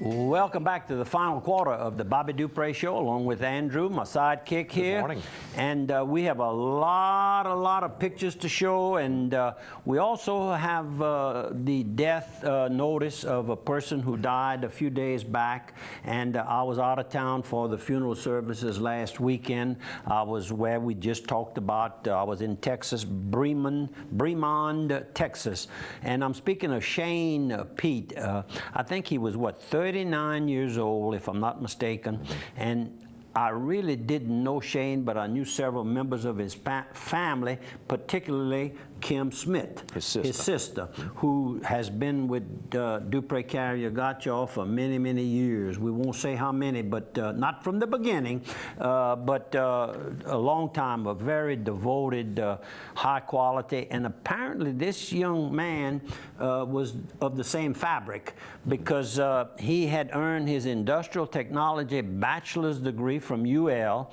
Welcome back to the final quarter of the Bobby004 Show, along with Andrew, my sidekick here. Good morning. And we have a lot of pictures to show, and we also have the death notice of a person who died a few days back. And I was out of town for the funeral services last weekend. I was where we just talked about. I was in Texas, Bremond, Texas. And I'm speaking of Shane Pete. I think he was, what, 39 years old, if I'm not mistaken. And I really didn't know Shane, but I knew several members of his family, particularly Kim Smith, his sister, who has been with Dupree Carrier Gotcha for many, many years. We won't say how many, but not from the beginning, but a long time, a very devoted, high quality. And apparently this young man was of the same fabric, because he had earned his industrial technology bachelor's degree from UL,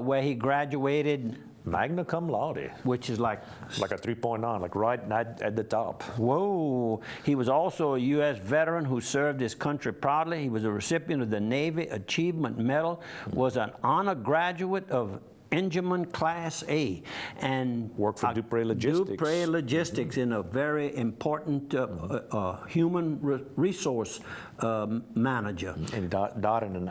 where he graduated Magna cum laude. Which is like a 3.9, like right at the top. Whoa. He was also a U.S. veteran who served his country proudly. He was a recipient of the Navy Achievement Medal, was an honor graduate of Engineman Class A, and worked for Dupree Logistics. Dupree Logistics in a very important human resource manager. And he died in an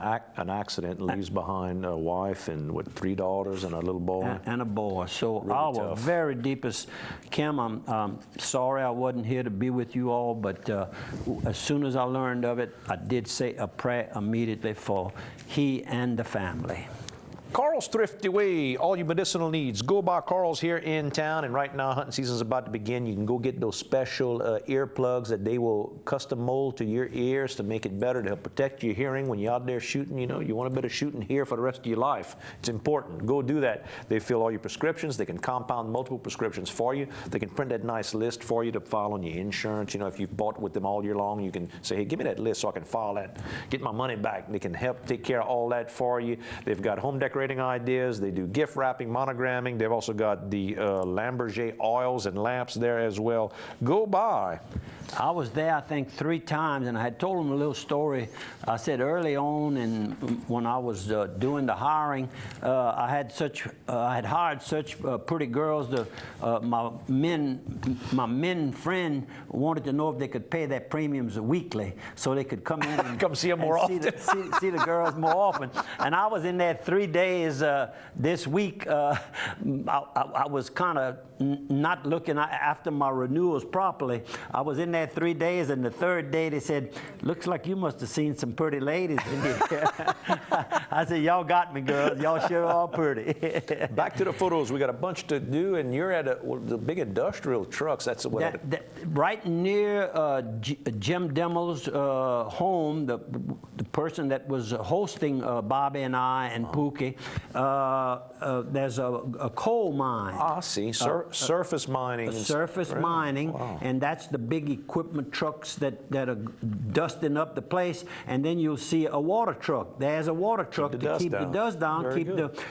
accident, leaves behind a wife and what, 3 daughters and a little boy. And a boy. So really our tough. very deepest, Kim, I'm sorry I wasn't here to be with you all, but as soon as I learned of it, I did say a prayer immediately for he and the family. Carl's Thrifty Way, all your medicinal needs. Go by Carl's here in town, and right now hunting season is about to begin. You can go get those special earplugs that they will custom mold to your ears to make it better, to help protect your hearing when you're out there shooting. You know, you want a bit of shooting here for the rest of your life. It's important. Go do that. They fill all your prescriptions. They can compound multiple prescriptions for you. They can print that nice list for you to file on your insurance. You know, if you've bought with them all year long, you can say, hey, give me that list so I can file that, get my money back. They can help take care of all that for you. They've got home decorating ideas. They do gift wrapping, monogramming. They've also got the Lamberger oils and lamps there as well. Go by. I was there, I think, 3 times, and I had told them a little story. I said early on, and when I was doing the hiring, I had hired such pretty girls. My men friend wanted to know if they could pay their premiums weekly, so they could come in and come see them more often. See the girls more often. And I was in there 3 days this week. I was kind of not looking after my renewals properly. I was in there 3 days, and the 3rd day they said, looks like you must have seen some pretty ladies in here. I said, y'all got me, girls. Y'all sure are pretty. Back to the photos. We got a bunch to do, and you're at the big industrial trucks. That's what right near Jim Demmel's home, the person that was hosting Bobby and I and Pookie. There's a coal mine. Ah, see, surface mining. Surface mining, wow. And that's the big equipment trucks that are dusting up the place. And then you'll see a water truck. There's a water truck to keep the dust down, keep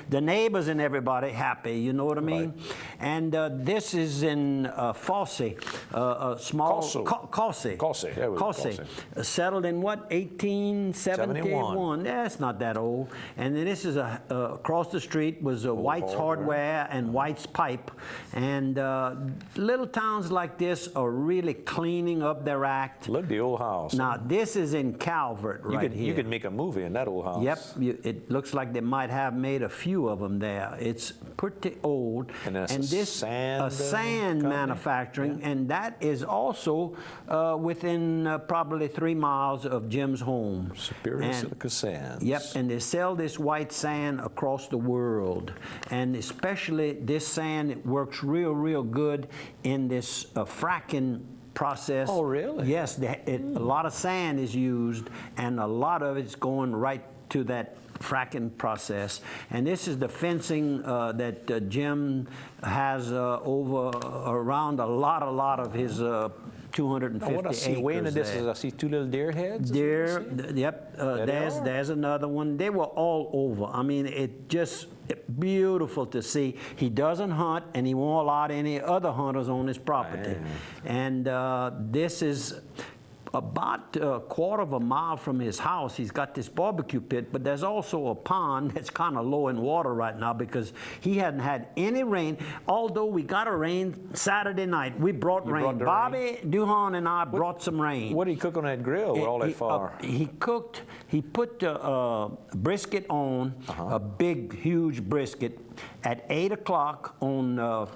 the neighbors and everybody happy. You know what I mean? Right. And this is in Fosse, a small Cosse. Settled in what, 1871? That's not that old. And then this is across the street was White's Hardware and White's Pipe. And little towns like this are really cleaning up their act. Look, the old house. Now, this is in Calvert here. You could make a movie in that old house. Yep. It looks like they might have made a few of them there. It's pretty old. And this sand manufacturing, and that is also within probably 3 miles of Jim's home. Superior Silica Sands. Yep, and they sell this white sand across the world. And especially this sand, it works real good in this fracking process. Oh, really? Yes, a lot of sand is used, and a lot of it's going right to that fracking process. And this is the fencing that Jim has around a lot of his 250 what I see acres way into this there. is I see 2 little deer heads. Deer, yep. There's another one. They were all over. I mean, it just beautiful to see. He doesn't hunt, and he won't allow any other hunters on his property. And this is about a quarter of a mile from his house, he's got this barbecue pit, but there's also a pond that's kind of low in water right now because he hadn't had any rain. Although we got a rain Saturday night, we brought rain. Brought the Bobby Duhon and I brought some rain. What did he cook on that grill with all that fire? He put brisket on, a big, huge brisket, at 8 o'clock on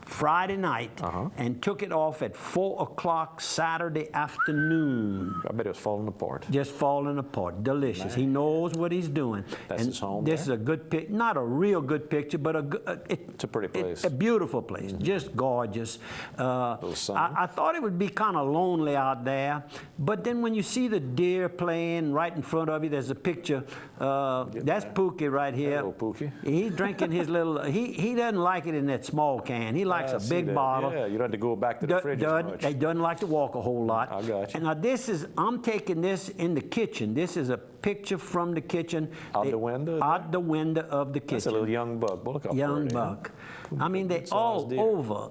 Friday night, and took it off at 4 o'clock Saturday afternoon. I bet it was falling apart. Just falling apart. Delicious. Man. He knows what he's doing. That's his home. This is a good picture, not a real good picture, but it's a pretty place. A beautiful place, just gorgeous. I thought it would be kind of lonely out there, but then when you see the deer playing right in front of you, there's a picture. That's Pookie right here. Hello, Pookie. He's drinking his little. He doesn't like it in that small can. He likes a big bottle. Yeah, you don't have to go back to the fridge as much. He doesn't like to walk a whole lot. I got you. And now I'm taking this in the kitchen. This is a picture from the kitchen. Out the window? Out the window of the kitchen. That's a little young buck. Well, look how young pretty, buck. I mean, they're all over.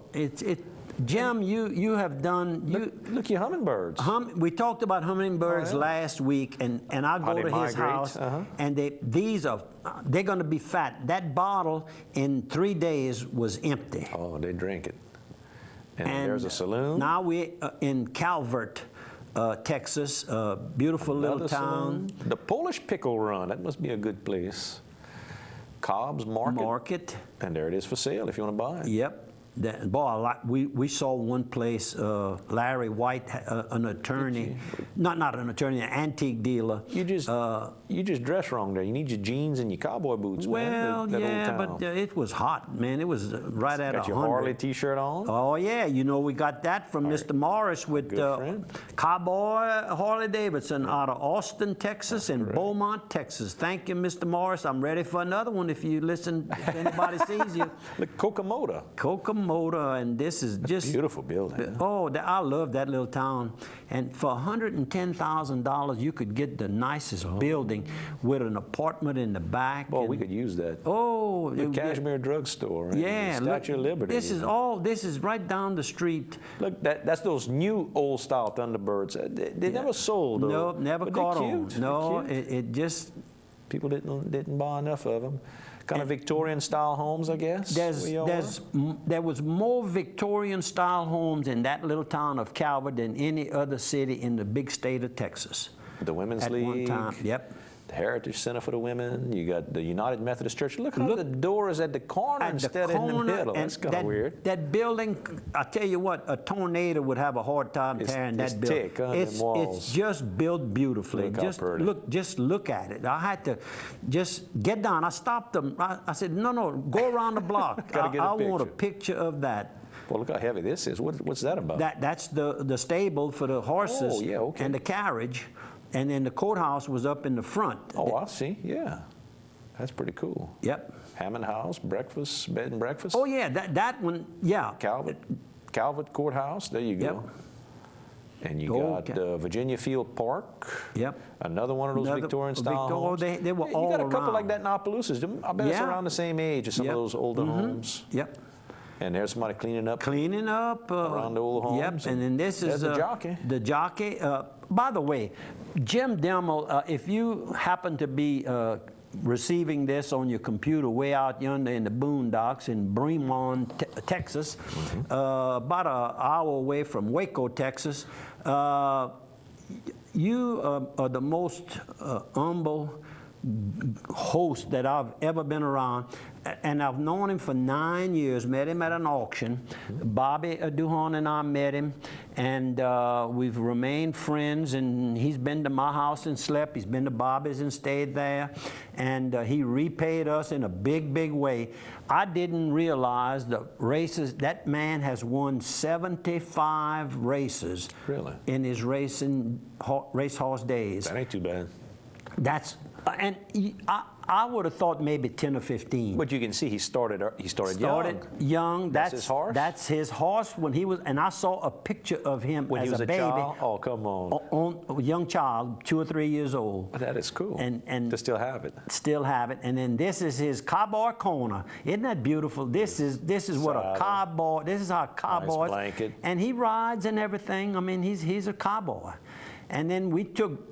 Jim, you have done. Look, your hummingbirds. We talked about hummingbirds last week, and I go to his house, and they're going to be fat. That bottle in 3 days was empty. Oh, they drink it. And there's a saloon. Now we're in Calvert, Texas, a beautiful little town. Saloon. The Polish Pickle Run. That must be a good place. Cobb's Market. And there it is for sale if you want to buy it. Yep. We saw one place, Larry White, an attorney, not an attorney, an antique dealer. You just dress wrong there. You need your jeans and your cowboy boots, well, man. That yeah, but it was hot, man. It was right at 100. Got your Harley T-shirt on? Oh, yeah. You know, we got that from Mr. Morris with Cowboy Harley Davidson out of Austin, Texas, and Beaumont, Texas. Thank you, Mr. Morris. I'm ready for another one if you listen, if anybody sees you. Look, Kokomoda. Motor, and this is just beautiful building. Oh, I love that little town. And for $110,000, you could get the nicest building with an apartment in the back. Oh, we could use that. Oh, the Cashmere Drugstore. Yeah, Statue of Liberty. This is right down the street. Look, that's those new old style Thunderbirds. They never sold. No, never caught on. No, it just people didn't buy enough of them. Kind of Victorian-style homes, I guess? There was more Victorian-style homes in that little town of Calvert than any other city in the big state of Texas. The Women's League. At one time, yep. The Heritage Center for the Women. You got the United Methodist Church. Look how the door is at the corner instead of in the middle. That's kind of weird. That building, I tell you what, a tornado would have a hard time tearing that building. It's just built beautifully. Just look at it. I had to just get down. I stopped them. I said, no, go around the block. I want a picture of that. Well, look how heavy this is. What's that about? That's the stable for the horses and the carriage. And then the courthouse was up in the front. Oh, I see. Yeah. That's pretty cool. Yep. Hammond House, breakfast, bed and breakfast. Oh, yeah. That one, yeah. Calvert Courthouse. There you go. Yep. And you got Virginia Field Park. Yep. Another one of those Victorian-style homes. They were all around. You got a couple like that in Opelousas. I bet it's around the same age as some of those older homes. Yep. And there's somebody cleaning up around the old homes. Yep. And then this is the jockey. The jockey. By the way, Jim Demmel, if you happen to be receiving this on your computer way out yonder in the boondocks in Bremen, Texas, about an hour away from Waco, Texas, you are the most humble host that I've ever been around, and I've known him for 9 years, met him at an auction. Bobby Duhon and I met him, and we've remained friends, and he's been to my house and slept. He's been to Bobby's and stayed there, and he repaid us in a big, big way. I didn't realize the races. That man has won 75 races in his racehorse days. That ain't too bad. And I would have thought maybe 10 or 15. But you can see he started young. That's his horse? That's his horse when he was, and I saw a picture of him when as he was a baby. Child? Oh, come on. A young child, 2 or 3 years old. That is cool. And to still have it. Still have it. And then this is his cowboy corner. Isn't that beautiful? This is what a cowboy. This is how cowboys. Nice blanket. And he rides and everything. I mean, he's a cowboy. And then we took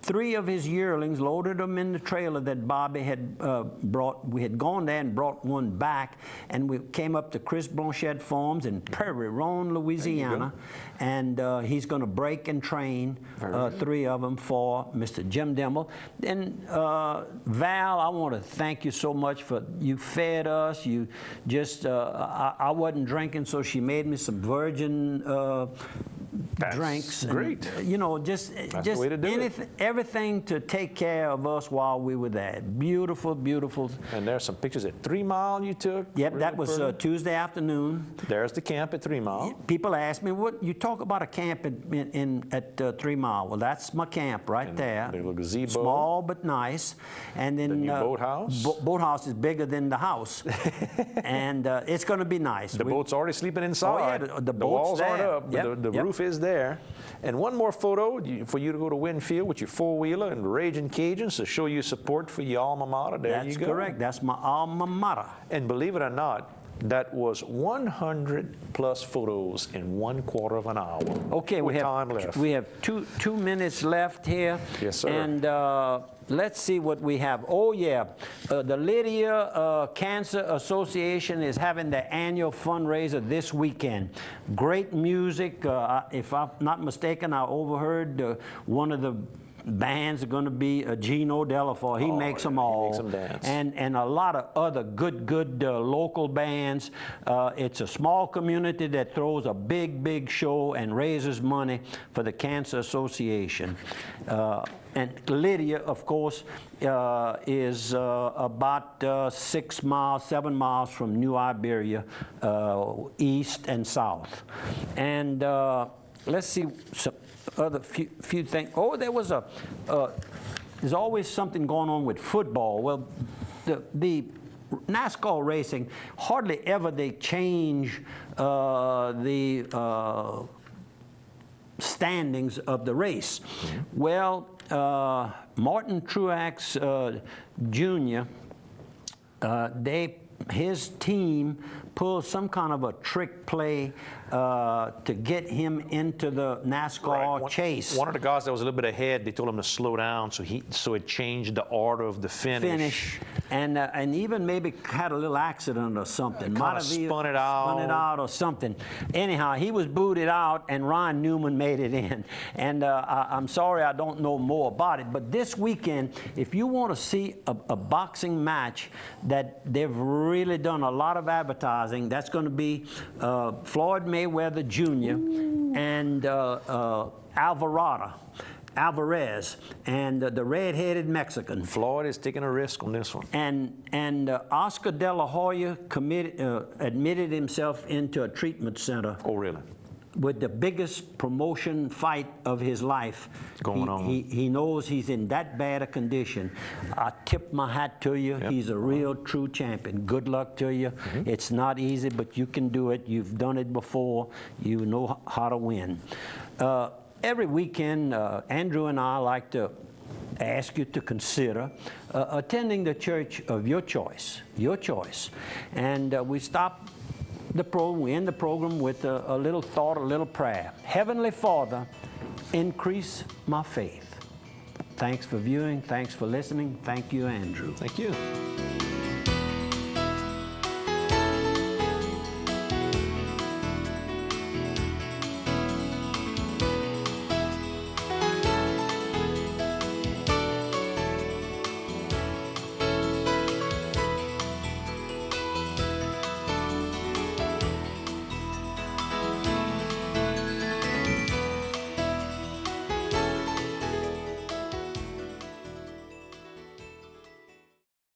3 of his yearlings, loaded them in the trailer that Bobby had brought. We had gone there and brought one back, and we came up to Chris Blanchette Farms in Prairie Ronde, Louisiana, and he's going to break and train 3 of them for Mr. Jim Dimble. And Val, I want to thank you so much for you fed us. You just I wasn't drinking, so she made me some virgin drinks. Great. And, you know, just the way to do anything, everything to take care of us while we were there. Beautiful, beautiful. And there's some pictures at 3 Mile you took. Yep, really that was Tuesday afternoon. There's the camp at 3 Mile. People ask me, what you talk about a camp at 3 Mile. Well, that's my camp right there. The little gazebo. Small but nice. And then the new boathouse. Boathouse is bigger than the house. And it's going to be nice. The boat's already sleeping inside. Oh, yeah, the walls boat's aren't there. up, Yep, the roof is there. And one more photo for you to go to Winfield with your 4-wheeler and Raging Cajuns to show you support for your alma mater. There you go. That's correct. That's my alma mater. And believe it or not, that was 100 plus photos in 1/4 of an hour. Okay, with time left. We have two minutes left here. Yes, sir. And let's see what we have. Oh, yeah. The Lydia Cancer Association is having their annual fundraiser this weekend. Great music. If I'm not mistaken, I overheard one of the bands are going to be Gino Delafour. He makes them all. He makes them dance. And a lot of other good local bands. It's a small community that throws a big show and raises money for the Cancer Association. And Lydia, of course, is about 6 miles, 7 miles from New Iberia, east and south. And let's see some other few things. Oh, there was there's always something going on with football. Well, the NASCAR racing, hardly ever they change the standings of the race. Mm-hmm. Well, Martin Truex Jr., his team pulled some kind of a trick play to get him into the NASCAR chase. One of the guys that was a little bit ahead, they told him to slow down, so it changed the order of the finish. And even maybe had a little accident or something. Might have spun it out or something. Anyhow, he was booted out, and Ryan Newman made it in. And I'm sorry I don't know more about it, but this weekend, if you want to see a boxing match that they've really done a lot of advertising, that's going to be Floyd Mayweather Jr. and Alvarez, and the red-headed Mexican. Floyd is taking a risk on this one. And Oscar De La Hoya admitted himself into a treatment center. Oh, really? With the biggest promotion fight of his life going on. He knows he's in that bad a condition. I tip my hat to you. Yep. He's a real, true champion. Good luck to you. Mm-hmm. It's not easy, but you can do it. You've done it before. You know how to win. Every weekend, Andrew and I like to ask you to consider attending the church of your choice. Your choice. And we stop we end the program with a little thought, a little prayer. Heavenly Father, increase my faith. Thanks for viewing. Thanks for listening. Thank you, Andrew. Thank you.